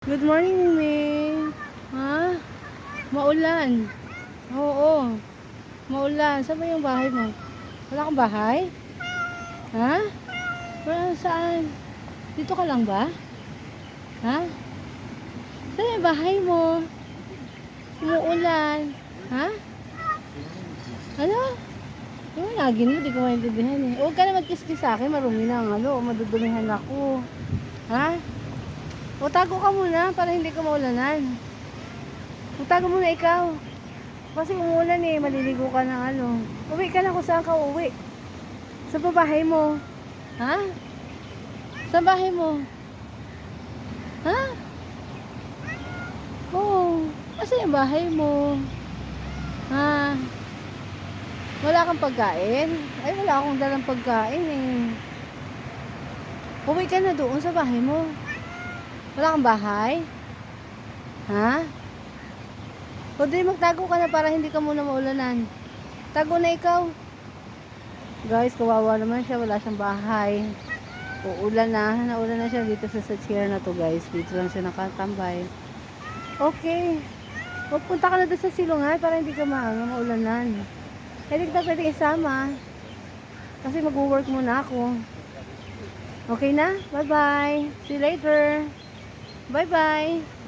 Good morning, Ming. Ha? Maulan. Oo. Maulan. Saan ba yung bahay mo? Wala kang bahay? Ha? Wala saan? Dito ka lang ba? Ha? Saan yung bahay mo? Umuulan. Ha? Ano? Yung lagi mo, di ko maintindihan eh. Huwag ka na magkiskis sa akin. Marumi na ang madudumihan ako. Ha? O tago ka muna para hindi ka maulanan. Magtago muna ikaw. Kasi umuulan eh, maliligo ka ng Uwi ka na kung saan ka uwi. Sa bahay mo. Ha? Sa bahay mo. Ha? Oo. Kasi yung bahay mo. Ha? Wala kang pagkain? Ay, wala akong dalang pagkain eh. Uwi ka na doon sa bahay mo. Wala kang bahay? Ha? O di magtago ka na para hindi ka muna maulanan. Tago na ikaw. Guys, kawawa naman siya. Wala siyang bahay. Uulan na. Naulan na siya dito sa chair na to guys. Dito lang siya nakatambay. Okay. O punta ka na doon sa silungan para hindi ka maulanan. Hindi kita pwede isama. Kasi mag-work muna ako. Okay na? Bye-bye. See you later. Bye-bye.